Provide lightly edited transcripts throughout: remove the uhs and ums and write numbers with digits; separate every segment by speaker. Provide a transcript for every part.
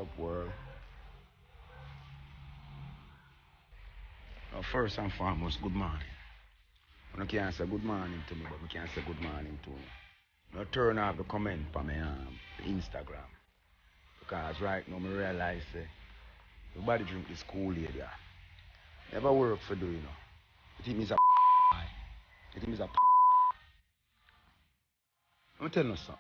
Speaker 1: up, world? First and foremost, good morning. I can't say good morning to me, but I can't say good morning to you. Now turn off the comment on my Instagram. Because right now I realize nobody drink this Kool-Aid there. Never work for do, you know. You think me's a You think me's a I'm telling you something.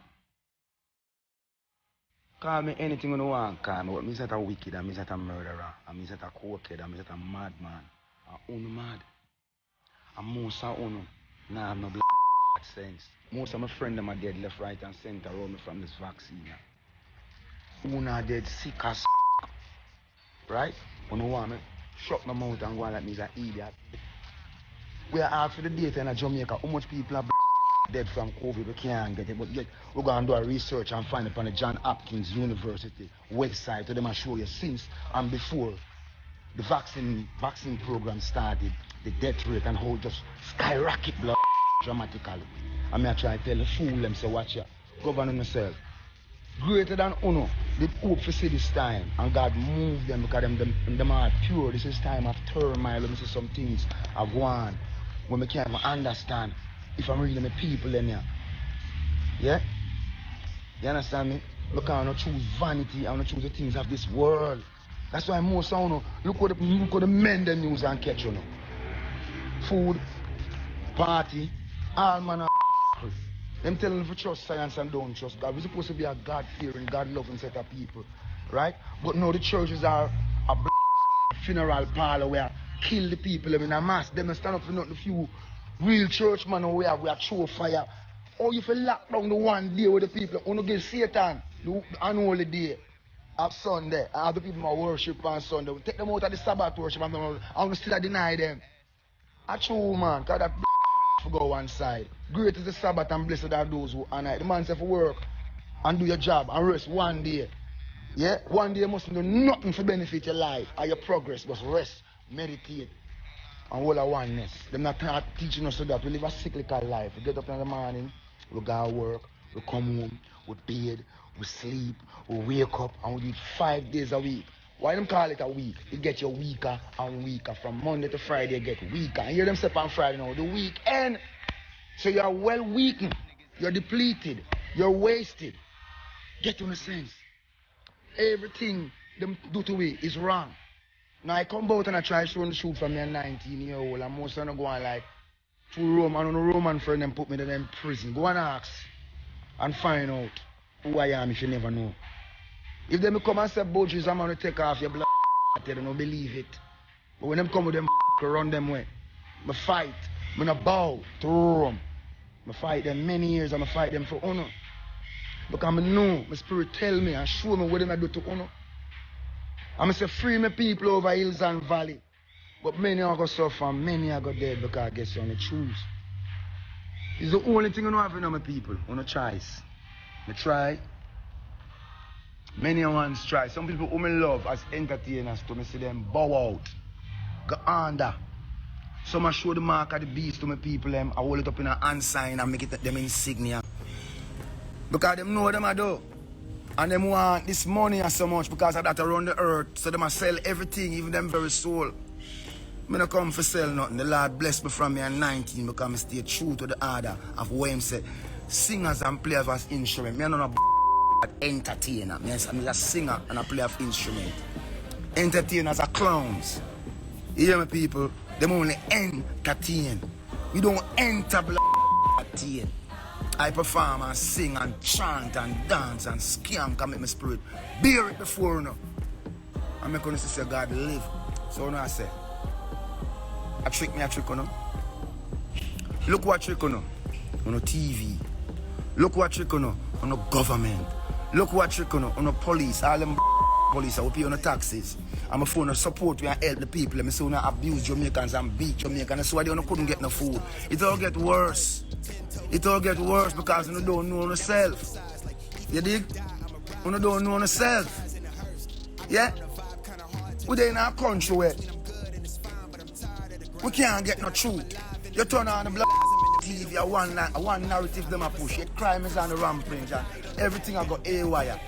Speaker 1: Call me anything you want, call me. But me say that wicked, and me say that murderer, and me say that cokehead, and me say that madman. And uno mad. And most of uno nah have no black sense. Most of my friends them are dead left, right, and center around me from this vaccine. Uno are dead sick as right? Uno want me shut my mouth and go on like me is an idiot. We are out for the data in Jamaica. How much people are dead from COVID? We can't get it, but yet we're going to do a research and find it on the John Hopkins University website. So they might show you since and before the vaccine program started, the death rate and how it just skyrocket blood dramatically. I mean, I try to tell the fool them, say, watch ya, govern yourself. Greater than Uno, they hope to see this time, and God move them because them are pure. This is time of turmoil. Let me see some things I've won when we can't even understand if I'm reading the people in here. Yeah? You understand me? Look, I don't choose vanity, I don't choose the things of this world. That's why most of you, look what the men them use and catch you know. Food, party, all manner of them telling them to trust science and don't trust God. We're supposed to be a God-fearing, God-loving set of people, right? But now the churches are a funeral parlor where kill the people in a mass. Them stand up for not the few real churchmen who we are throw fire. Or if you lock down the one day with the people, you don't get Satan, the unholy day of Sunday. And the people who worship on Sunday. We take them out of the Sabbath worship and we still deny them. That's true, man, because that to go one side. Great is the Sabbath and blessed are those who honor it. The man said for work and do your job and rest one day. Yeah? One day you mustn't do nothing to benefit your life or your progress, but rest, meditate, and all of oneness. They're not teaching us that we live a cyclical life. We get up in the morning, we go to work, we come home, we bathe, we sleep, we wake up, and we do it 5 days a week. Why them call it a week? It gets you weaker and weaker. From Monday to Friday, you get weaker. And hear them step on Friday now, the weekend. So you're well weakened, you're depleted, you're wasted. Get in a sense. Everything them do to me is wrong. Now I come out and I try to run the shoot from me 19-year-old, and most of them go on like to Rome, and on a Roman friend them put me in them prison. Go and ask and find out who I am if you never know. If they come and say, Buju, I'm going to take off your blood, they don't believe it. But when them come with them, run them way. I fight. I don't bow to Rome. I fight them many years and I fight them for honor. Because I know, my spirit tell me and show me what they do to honor. I'm say free my people over hills and valley. But many are going to suffer, many are going to dead because I guess you only choose. It's the only thing you know have to know, my people, on a choice. I try. Many ones try. Some people who me love as entertainers to me see them bow out. Go under. Some I show the mark of the beast to my people them. I hold it up in a hand sign and make it them insignia. Because them know what them I do. And them want this money so much because of that around the earth. So them I sell everything, even them very soul. Me no come for sell nothing. The Lord bless me from me at 19 because I stay true to the order of what him say. Singers and players as instrument. Me no know entertainer. Me a singer and a player of instrument. Entertainers are clowns. You hear me, people? Them only entertain. We don't entertain. I perform and sing and chant and dance and skank and make my spirit bear it before you know. I'm going to say God live. So now I say, a trick you know. Look what trick you know on the TV. Look what trick you know on the government. Look what trick you know on the police. All them police will pay on the taxes. I'm a phone to support we and help the people. I'm saying abuse Jamaicans and beat Jamaicans. That's why they couldn't get no food. It all get worse. It all get worse because you don't know yourself. You dig? You don't know yourself. Yeah? We're in our country where we can't get no truth. You turn on the black TV, one narrative them a push. Your crime is on the rampage and everything I got A-wire.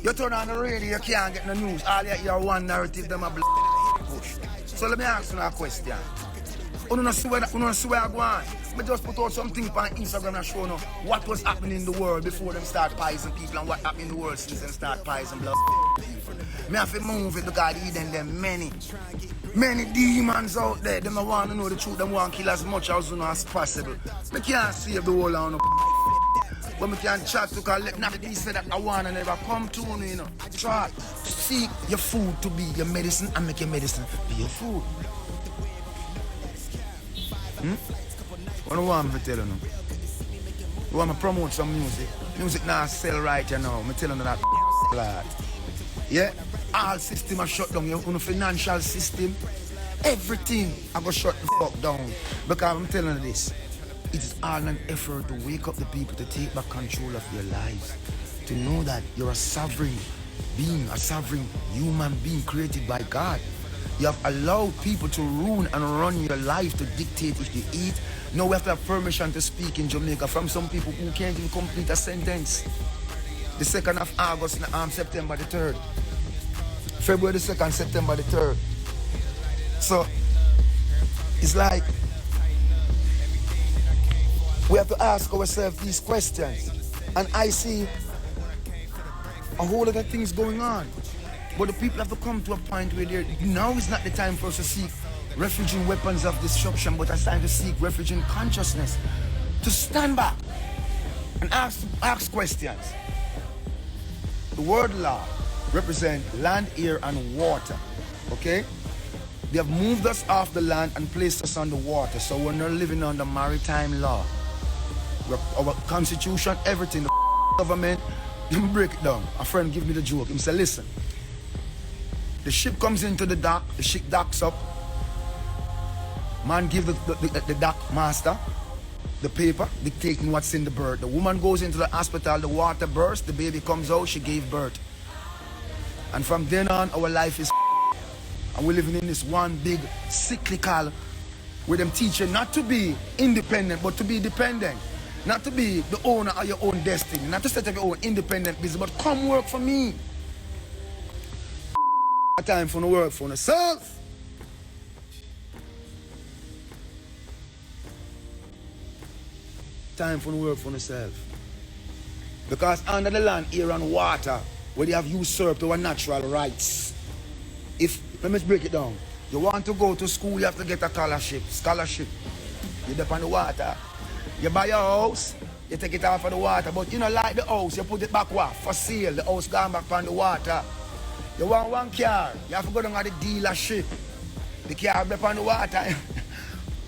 Speaker 1: You turn on the radio, you can't get no news. All you hear one narrative, them a push. So let me ask you a question. You don't see where I go on. I just put out something on Instagram and show you what was happening in the world before them start poisoning people and what happened in the world since them start poisoning blood people. Me have to move it because them many demons out there. Them don't want to know the truth. Them want to kill as much as possible. I can't save the whole of but we can chat to collect. Not be said that I want to never come to you know. Try to seek your food to be your medicine and make your medicine be your food. What do you want me to tell you now? You want me to promote some music? Music now sell right you know. I'm telling you that lad. Yeah? All system are shut down. Your financial system, everything I go shut the fuck down. Because I'm telling you this. It is all an effort to wake up the people to take back control of their lives. To know that you're a sovereign being, a sovereign human being created by God. You have allowed people to ruin and run your life to dictate if you eat. Now we have to have permission to speak in Jamaica from some people who can't even complete a sentence. The 2nd of August, September the 3rd. February the 2nd, September the 3rd. So, it's like, we have to ask ourselves these questions. And I see a whole lot of things going on. But the people have to come to a point where now is not the time for us to seek refuge in weapons of destruction, but it's time to seek refuge in consciousness. To stand back and ask questions. The word law represents land, air, and water. Okay? They have moved us off the land and placed us on the water. So we're not living under maritime law. Our constitution, everything, the government, you break it down. A friend give me the joke. He said, listen, the ship comes into the dock, the ship docks up. Man give the dock master the paper dictating what's in the bird. The woman goes into the hospital, the water bursts, the baby comes out, she gave birth. And from then on, our life is and we're living in this one big cyclical where them teaching not to be independent, but to be dependent. Not to be the owner of your own destiny. Not to set up your own independent business, but come work for me. Time for the work for yourself. Time for the work for yourself. Because under the land, air and water, where they have usurped our natural rights. Let me break it down. You want to go to school, you have to get a scholarship. You dip on the water. You buy your house, you take it off of the water, but you don't like the house, you put it back for sale, the house gone back on the water. You want one car, you have to go down to the dealership. The car up on the water.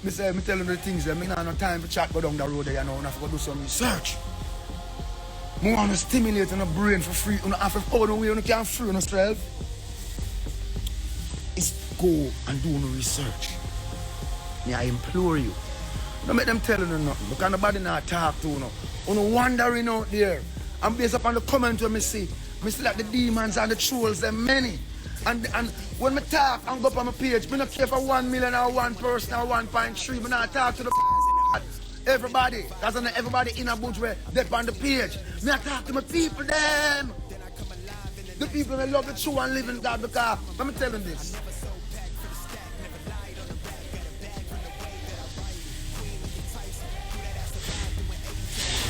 Speaker 1: Me tell you the things, I don't have no time to chat, go down the road there, you know, I have to go do some research. I want to stimulate your brain for free, you have to hold on where you can't free yourself. It's go and do no research. I implore you. Don't make them tell you nothing, because nobody not talk to you. You're wandering out there. And based upon the comment when I see like the demons and the trolls, they're many. And when I talk and go up on my page, I don't care for 1 million or one person or 1.3. I not talk to the everybody. That's not everybody in a bush where they're on the page. I talk to my people, them. The people that love the true and living God, because let me tell them this.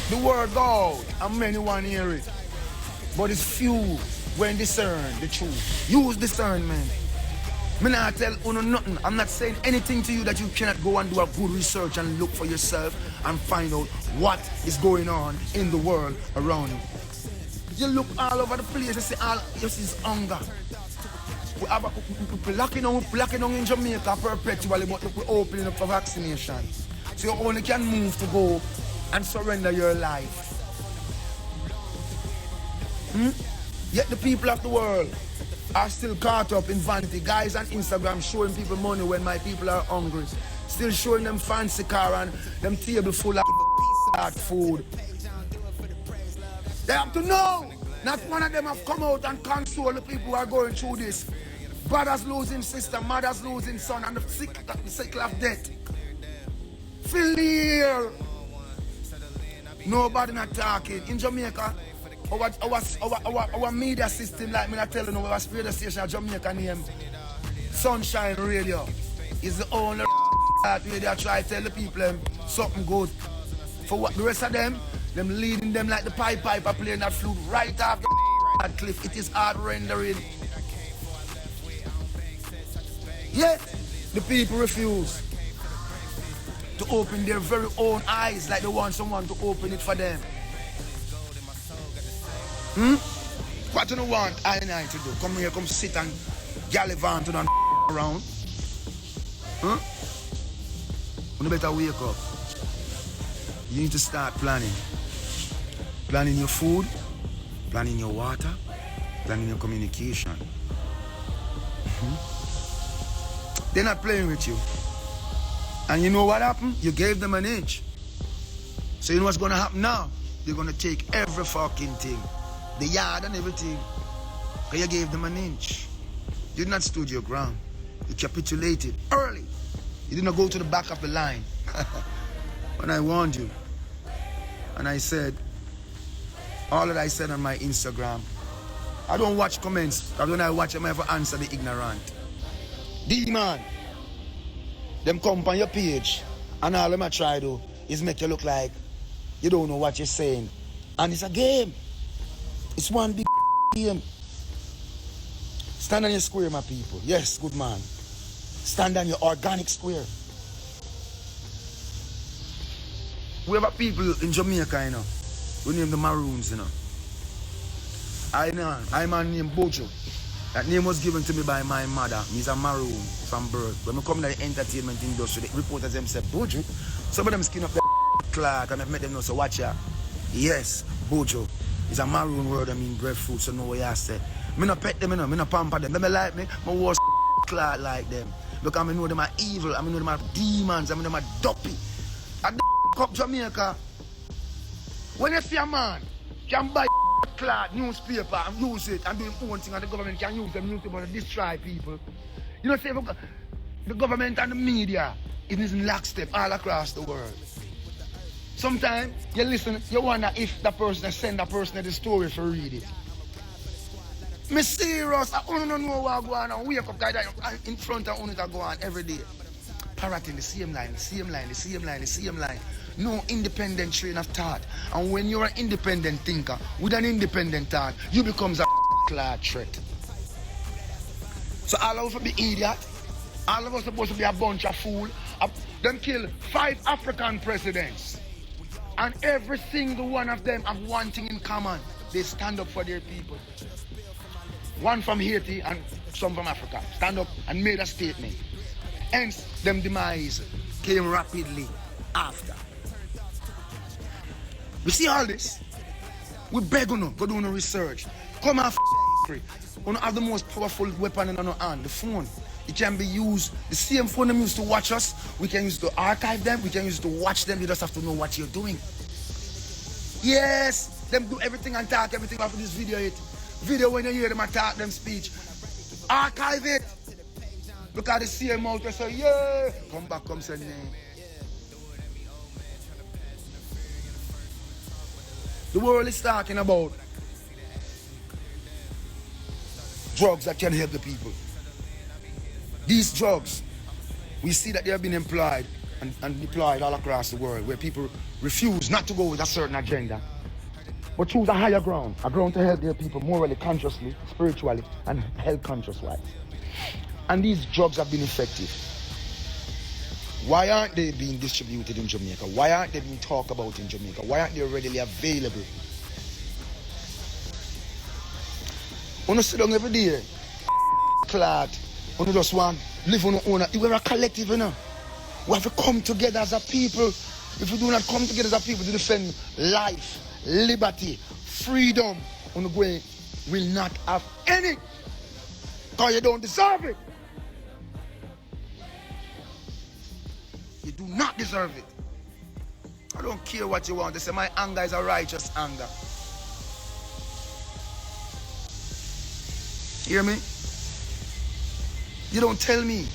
Speaker 1: The word God, and many want to hear it. But it's few when discern the truth. Use discernment. Me not tell you nothing. I'm not saying anything to you that you cannot go and do a good research and look for yourself and find out what is going on in the world around you. You look all over the place, you see all you see is hunger. We're locking on in Jamaica perpetually, but look, we're opening up for vaccination. So you only can move to go and surrender your life. Yet the people of the world are still caught up in vanity. Guys on Instagram showing people money when my people are hungry. Still showing them fancy car and them table full of food. They have to know. Not one of them have come out and console the people who are going through this. Brothers losing sister, mothers losing son, and the cycle of death. Feel the air. Nobody not talking. In Jamaica,
Speaker 2: our media system, like me not telling you, our radio station in Jamaica name Sunshine Radio is the only that where they try to tell the people something good. For what the rest of them leading them like the piper playing that flute right off the cliff. It is hard rendering. Yet the people refuse to open their very own eyes like they want someone to open it for them. What do you want I and I to do? Come here, come sit and gallivant and around. You better wake up. You need to start planning. Planning your food, planning your water, planning your communication. They're not playing with you. And you know what happened? You gave them an inch. So you know what's going to happen now? They're going to take every fucking thing. The yard and everything. Because you gave them an inch. You did not stood your ground. You capitulated early. You did not go to the back of the line. When I warned you. And I said, all that I said on my Instagram, I don't watch comments. Because when I watch them, I ever answer the ignorant. D-man. Them come on your page. And all them I try to is make you look like you don't know what you're saying. And it's a game. It's one big game. Stand on your square, my people. Yes, good man. Stand on your organic square. We have people in Jamaica, you know. We name the Maroons, you know. I'm a name Buju. That name was given to me by my mother. He's a Maroon from birth. When I come to the entertainment industry, the reporters them say Buju. Some of them skin up the clock and I've met them know, so watch ya. Yes, Buju. It's a Maroon word, I mean breadfruit, so know what I say. Me no pet them, you know, me no pamper them. Them like me, my worst clock like them. Because I know them are evil, I know them are demons, I know them are dopey. And up Jamaica, when you see a man can buy cloth, newspaper and use it and do his own thing and the government can use them newspaper to destroy people. You know, say the government and the media is in lockstep all across the world. Sometimes you listen, you wonder if the person send a person the story for read it. Me serious, I don't know what going on. Wake up in front of it go on every day. Parroting the same line, the same line, the same line, the same line. No independent train of thought. And when you're an independent thinker with an independent thought, you becomes a cloud threat. So all of us be idiot. All of us supposed to be a bunch of fools. Them kill 5 African presidents. And every single one of them have one thing in common. They stand up for their people. One from Haiti and some from Africa. Stand up and made a statement. Hence, them demise came rapidly after. We see all this. We beg you, go do no research. Come off free. We have the most powerful weapon in our hand, the phone. It can be used, the same phone them used to watch us, we can use to archive them, we can use to watch them, you just have to know what you're doing. Yes, them do everything and talk everything after this video hit. Video when you hear them attack them speech. Archive it. Look at the same out and say, yeah, come back, come say name. The world is talking about drugs that can help the people. These drugs, we see that they have been employed and deployed all across the world where people refuse not to go with a certain agenda, but choose a higher ground, a ground to help their people morally, consciously, spiritually, and health conscious-wise. And these drugs have been effective. Why aren't they being distributed in Jamaica? Why aren't they being talked about in Jamaica? Why aren't they readily available? When you sit down every day, clad, when you just want to live on your own, we're a collective, you know. We have to come together as a people. If we do not come together as a people to defend life, liberty, freedom, when we will not have any. Because you don't deserve it. You do not deserve it. I don't care what you want. They say my anger is a righteous anger. Hear me? You don't tell me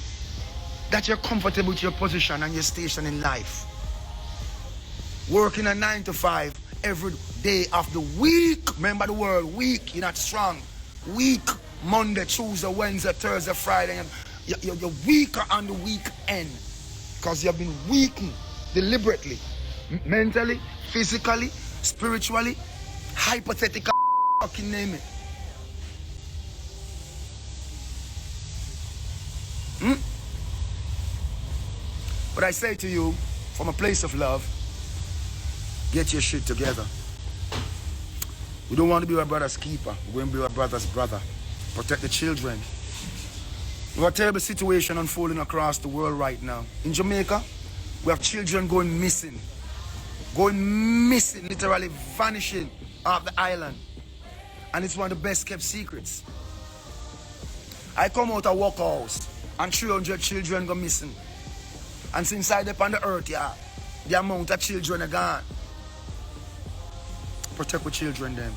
Speaker 2: that you're comfortable with your position and your station in life. Working a 9 to 5 every day of the week. Remember the word week, you're not strong. Week, Monday, Tuesday, Wednesday, Thursday, Friday. You're weaker on the weekend because you've been weakened deliberately, mentally, physically, spiritually, hypothetical, fucking name it. But I say to you, from a place of love, get your shit together. We don't want to be our brother's keeper. We want to be our brother's brother. Protect the children. We have a terrible situation unfolding across the world right now. In Jamaica, we have children going missing. Going missing, literally vanishing off the island. And it's one of the best kept secrets. I come out of workhouse and 300 children go missing. And since I up on the earth, yeah, the amount of children are gone. Protect the children then.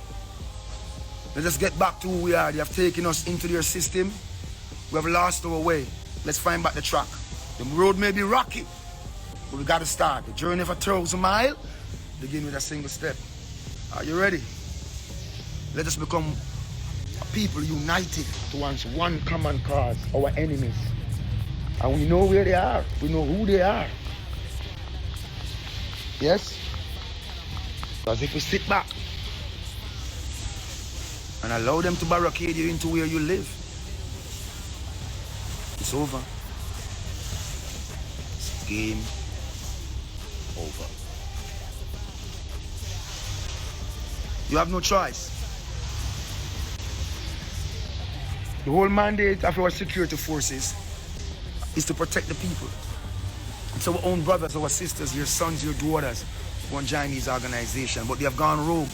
Speaker 2: Let's just get back to who we are. They have taken us into their system. We have lost our way. Let's find back the track. The road may be rocky, but we got to start. The journey of 1,000 miles begin with a single step. Are you ready? Let us become a people united towards one common cause, our enemies. And we know where they are. We know who they are. Yes? Because if we sit back and allow them to barricade you into where you live, it's over. It's game over. You have no choice. The whole mandate of our security forces is to protect the people. It's our own brothers, our sisters, your sons, your daughters who want to join these organizations, but they have gone rogue.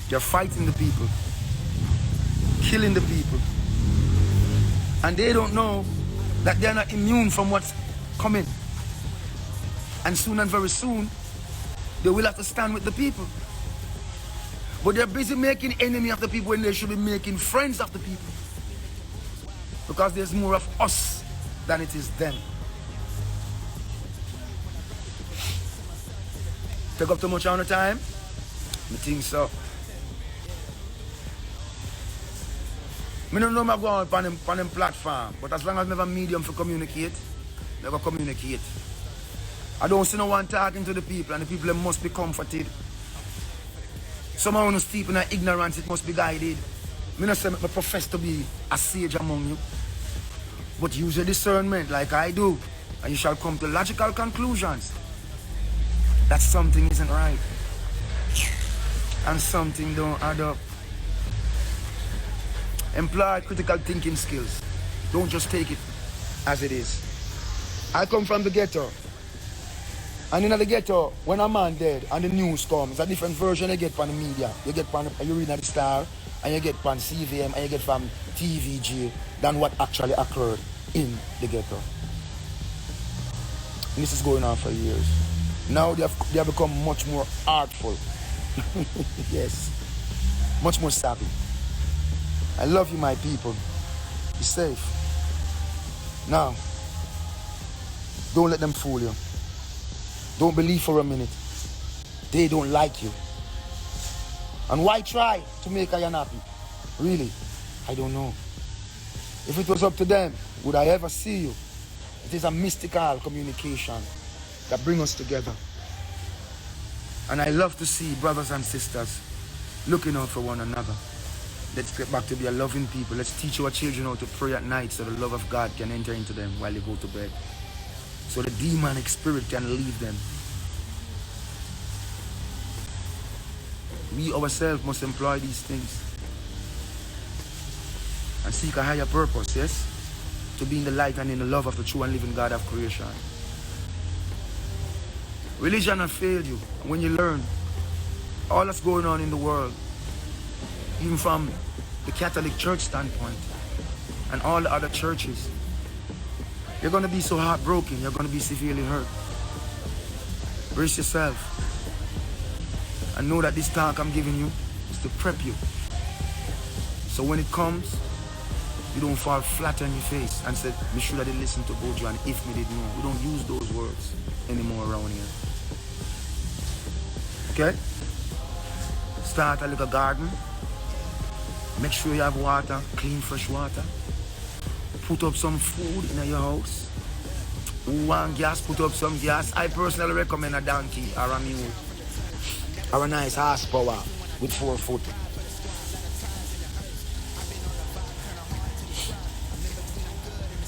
Speaker 2: They're fighting the people, killing the people, and they don't know that they're not immune from what's coming. And soon and very soon, they will have to stand with the people. But they're busy making enemy of the people when they should be making friends of the people. Because there's more of us than it is them. Take up too much on the time? I think so. I don't know if I go on them platform, but as long as I have a medium for communicate, I go communicate. I don't see no one talking to the people, and the people must be comforted. Someone who's steep in ignorance, it must be guided. I don't say I profess to be a sage among you, but use your discernment like I do, and you shall come to logical conclusions that something isn't right and something don't add up. Employ critical thinking skills. Don't just take it as it is. I come from the ghetto. And in the ghetto, when a man dead and the news comes, it's a different version you get from the media. You get from you read at the Star, and you get from CVM, and you get from TVG than what actually occurred in the ghetto. And this is going on for years. Now they have become much more artful. Yes. Much more savvy. I love you, my people. Be safe. Now, don't let them fool you. Don't believe for a minute. They don't like you. And why try to make Ian happy? Really? I don't know. If it was up to them, would I ever see you? It is a mystical communication that brings us together. And I love to see brothers and sisters looking out for one another. Let's get back to be a loving people. Let's teach our children how to pray at night so the love of God can enter into them while they go to bed. So the demonic spirit can leave them. We ourselves must employ these things and seek a higher purpose, yes? To be in the light and in the love of the true and living God of creation. Religion has failed you when you learn all that's going on in the world, even from the Catholic Church standpoint and all the other churches. You're going to be so heartbroken. You're going to be severely hurt. Brace yourself. And know that this talk I'm giving you is to prep you. So when it comes, you don't fall flat on your face and say, me should have listened to Buju and if me did know. We don't use those words anymore around here. Okay? Start a little garden. Make sure you have water, clean fresh water. Put up some food in your house. Who want gas, put up some gas. I personally recommend a donkey or a mule. Or a nice horsepower with 4 foot.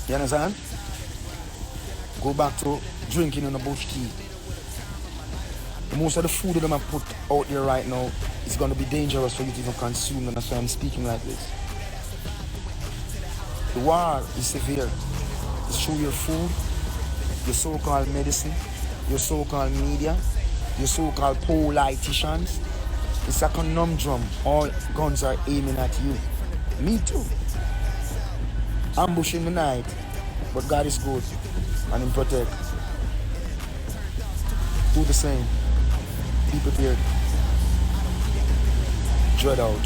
Speaker 2: You understand? Go back to drinking in the bush tea. Most of the food that I'm put out there right now is going to be dangerous for you to even consume, and that's why I'm speaking like this. The war is severe. It's through your food, your so-called medicine, your so-called media, your so-called politicians. It's a conundrum. All guns are aiming at you. Me too. Ambush in the night, but God is good and Him protect. Do the same. Be prepared. Dread out.